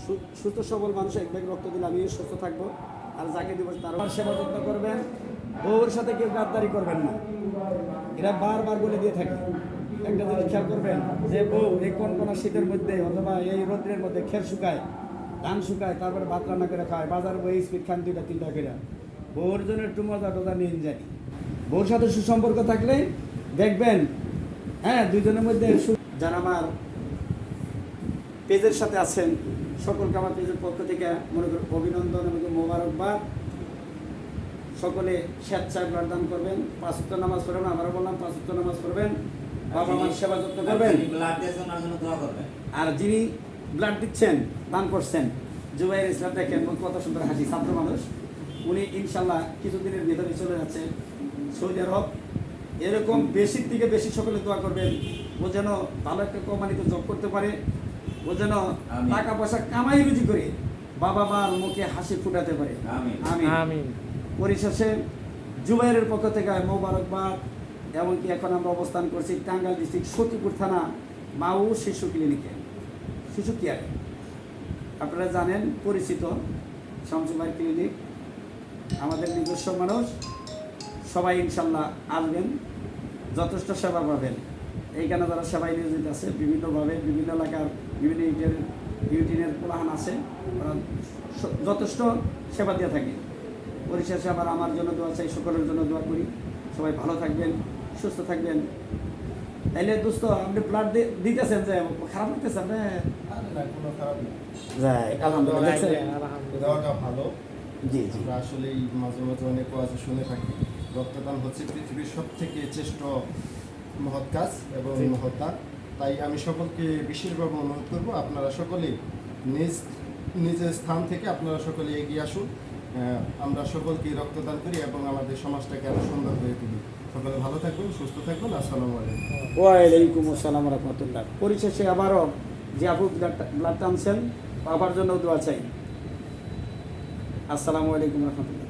সুস্থ সবল মানুষ এক ব্যাগ রক্ত দিলে আমিও সুস্থ থাকবো, আর যাকে দিব তার সেবা যত্ন করবেন। বউর সাথে কেউ গাদ্দারি করবেন না, এরা বারবার বলে দিয়ে থাকে। একটা জিনিস খেয়াল করবেন যে বউ এই কোন শীতের মধ্যে অথবা এই রৌদ্রের মধ্যে খের শুকায়, ধান শুকায়, তারপরে ভাত রান্না করে খায়, বাজার বই স্পিড খান 2-3টা করে। বউর জন্য একটু মজা টজা নিয়ে যায়। বউর সাথে সুসম্পর্ক থাকলে দেখবেন, হ্যাঁ, দুজনের মধ্যে যারা আমার পেজের সাথে আছেন সকলকে আমার পেজের পক্ষ থেকে মনে করি অভিনন্দন এবং মোবারকবাদ। সকলে স্বেচ্ছায় ব্লাড দান করবেন, 5 ওয়াক্ত নামাজ পড়বেন। আবারও বললাম 5 ওয়াক্ত নামাজ পড়বেন, বাবা মার সেবা যত্ন করবেন। আর যিনি ব্লাড দিচ্ছেন, দান করছেন, জুবাইর ইসলাম, দেখেন কত সুন্দর হাসি, ছাত্র মানুষ। উনি ইনশাল্লাহ কিছুদিনের ভিতরে চলে যাচ্ছে সৌদি আরব। এরকম বেশির থেকে বেশি সকলে দোয়া করবেন, ও যেন ভালো একটা কোম্পানিতে জব করতে পারে, ও যেন টাকা পয়সা কামাই রুজি করে বাবা মার মুখে হাসি ফুটাতে পারে। আমি পরিশেষে জুবাইরের পক্ষ থেকে মোবারকবাদ। এমনকি এখন আমরা অবস্থান করছি টাঙ্গাইল ডিস্ট্রিক্ট সতীপুর থানা মাউ শিশু ক্লিনিকে, শিশু কেয়ারে। আপনারা জানেন পরিচিত শামসুবাই ক্লিনিক, আমাদের নিজস্ব মানুষ। সবাই ইনশাল্লাহ আসবেন, যথেষ্ট সেবা পাবেন। এইখানে যারা সেবায় নিয়োজিত আছে বিভিন্নভাবে, বিভিন্ন এলাকার বিভিন্ন ইউটিনের কোলাহান আছে, ওরা যথেষ্ট সেবা দিয়ে থাকে। পরিশেষে আবার আমার জন্য দোয়া চাই, সকলের জন্য দোয়া করি। সবাই ভালো থাকবেন, সুস্থ থাকবেন। তাইলে দোস্ত আপনি ব্লাড দিতেছেন, যে খারাপ লাগতেছেন? দেওয়াটা ভালো। জি জি, আমরা আসলে মাঝে মাঝে অনেক ওয়াজ শুনে থাকি, রক্তদান হচ্ছে পৃথিবীর সবথেকে শ্রেষ্ঠ মহৎ কাজ এবং মহত্তা। তাই আমি সকলকে বিশেষভাবে অনুরোধ করবো, আপনারা সকলেই নিজের স্থান থেকে আপনারা সকলে এগিয়ে আসুন। আমরা সকলকে রক্তদান করি এবং আমাদের সমাজটাকে আরো সুন্দর করে তুলি। সকলে ভালো থাকবেন, সুস্থ থাকবেন। আসসালামু আলাইকুম। ওয়ালাইকুম আসসালাম রহমতুল্লাহ। পরিশেষে আবারও যে আপু ব্লাড টানছেন, বাবার জন্য দোয়া চাই। আসসালামু আলাইকুম রহমতুল্লাহ।